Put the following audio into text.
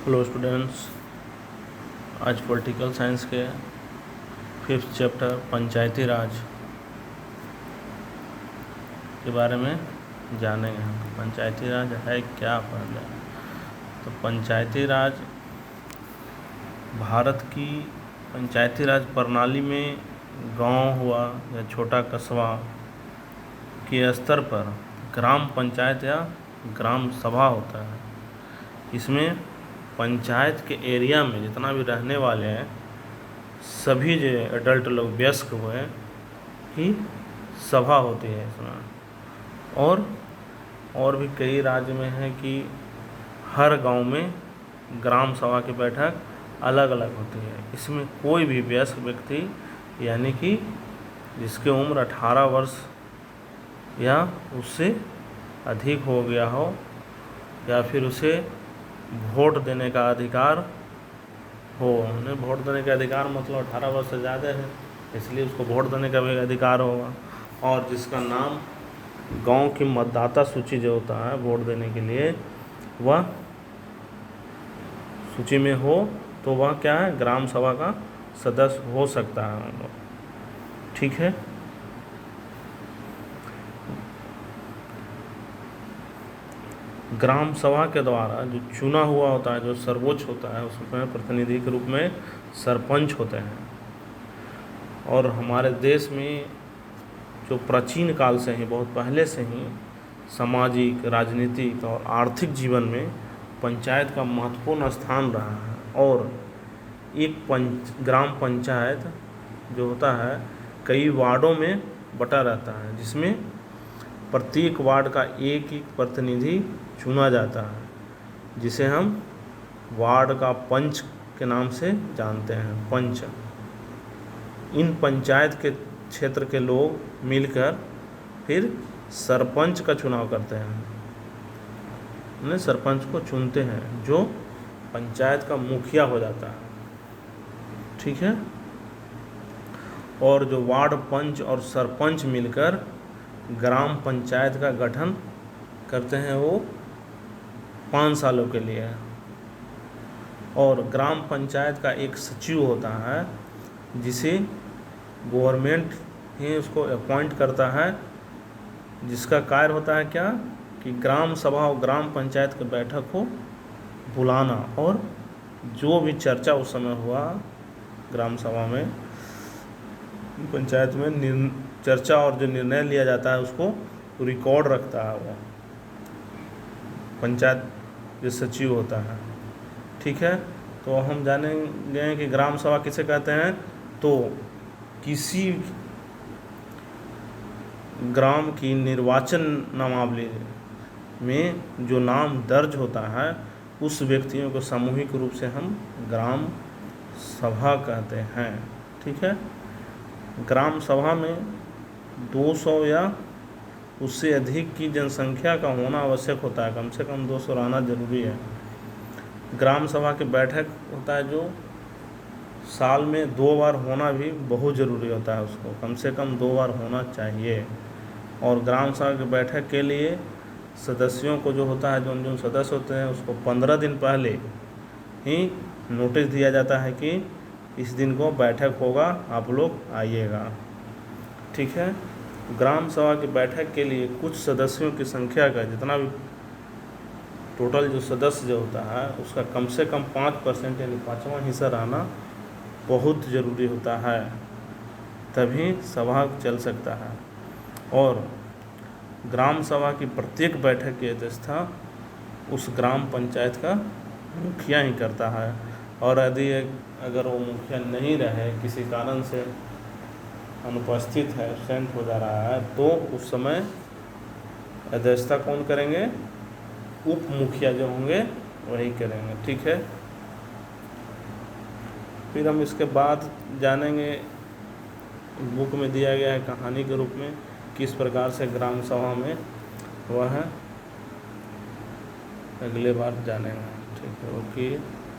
Hello students, आज political science के 5th chapter पंचायती राज के बारे में जानेंगे हम। पंचायती राज है क्या पहले। तो पंचायती राज भारत की पंचायती राज प्रणाली में गांव हुआ या छोटा कस्बा के स्तर पर ग्राम पंचायत या ग्राम सभा होता है। इसमें पंचायत के एरिया में जितना भी रहने वाले हैं सभी जो एडल्ट लोग वयस्क हुए ही सभा होती है इसमें। और भी कई राज्य में है कि हर गांव में ग्राम सभा की बैठक अलग अलग होती है। इसमें कोई भी वयस्क व्यक्ति यानी कि जिसकी उम्र 18 वर्ष या उससे अधिक हो गया हो या फिर उसे वोट देने का अधिकार हो। उन्हें वोट देने का अधिकार मतलब 18 वर्ष से ज़्यादा है, इसलिए उसको वोट देने का भी अधिकार होगा। और जिसका नाम गांव की मतदाता सूची जो होता है वोट देने के लिए वह सूची में हो तो वह क्या है, ग्राम सभा का सदस्य हो सकता है। ठीक है। ग्राम सभा के द्वारा जो चुना हुआ होता है, जो सर्वोच्च होता है, उसमें प्रतिनिधि के रूप में सरपंच होते हैं। और हमारे देश में जो प्राचीन काल से ही, बहुत पहले से ही सामाजिक, राजनीतिक और आर्थिक जीवन में पंचायत का महत्वपूर्ण स्थान रहा है। और एक ग्राम पंचायत जो होता है कई वार्डों में बटा रहता है, जिसमें प्रत्येक वार्ड का एक एक प्रतिनिधि चुना जाता है, जिसे हम वार्ड का पंच के नाम से जानते हैं। पंच इन पंचायत के क्षेत्र के लोग मिलकर फिर सरपंच का चुनाव करते हैं, उन्हें सरपंच को चुनते हैं जो पंचायत का मुखिया हो जाता है। ठीक है। और जो वार्ड पंच और सरपंच मिलकर ग्राम पंचायत का गठन करते हैं वो 5 सालों के लिए। और ग्राम पंचायत का एक सचिव होता है जिसे गवर्नमेंट ही उसको अपॉइंट करता है, जिसका कार्य होता है क्या कि ग्राम सभा और ग्राम पंचायत की बैठक को बुलाना और जो भी चर्चा उस समय हुआ ग्राम सभा में, पंचायत में चर्चा और जो निर्णय लिया जाता है उसको रिकॉर्ड रखता है वो पंचायत जो सचिव होता है। ठीक है। तो हम जानेंगे कि ग्राम सभा किसे कहते हैं। तो किसी ग्राम की निर्वाचन नामावली में जो नाम दर्ज होता है उस व्यक्तियों को सामूहिक रूप से हम ग्राम सभा कहते हैं। ठीक है। ग्राम सभा में 200 या उससे अधिक की जनसंख्या का होना आवश्यक होता है, कम से कम 200 रहना जरूरी है। ग्राम सभा की बैठक होता है जो साल में 2 बार होना भी बहुत ज़रूरी होता है, उसको कम से कम 2 बार होना चाहिए। और ग्राम सभा की बैठक के लिए सदस्यों को जो होता है, जो सदस्य होते हैं उसको 15 दिन पहले ही नोटिस दिया जाता है कि इस दिन को बैठक होगा, आप लोग आइएगा। ठीक है। ग्राम सभा की बैठक के लिए कुछ सदस्यों की संख्या का जितना भी टोटल जो सदस्य जो होता है उसका कम से कम 5% यानी 5वां हिस्सा रहना बहुत ज़रूरी होता है, तभी सभा चल सकता है। और ग्राम सभा की प्रत्येक बैठक की अध्यक्षता उस ग्राम पंचायत का मुखिया ही करता है। और यदि अगर वो मुखिया नहीं रहे, किसी कारण से अनुपस्थित है, एब्सेंट हो जा रहा है, तो उस समय अध्यक्षता कौन करेंगे, उप मुखिया जो होंगे वही करेंगे। ठीक है। फिर हम इसके बाद जानेंगे, बुक में दिया गया है कहानी के रूप में किस प्रकार से ग्राम सभा में वह है, अगले बार जानेंगे। ठीक है। ओके।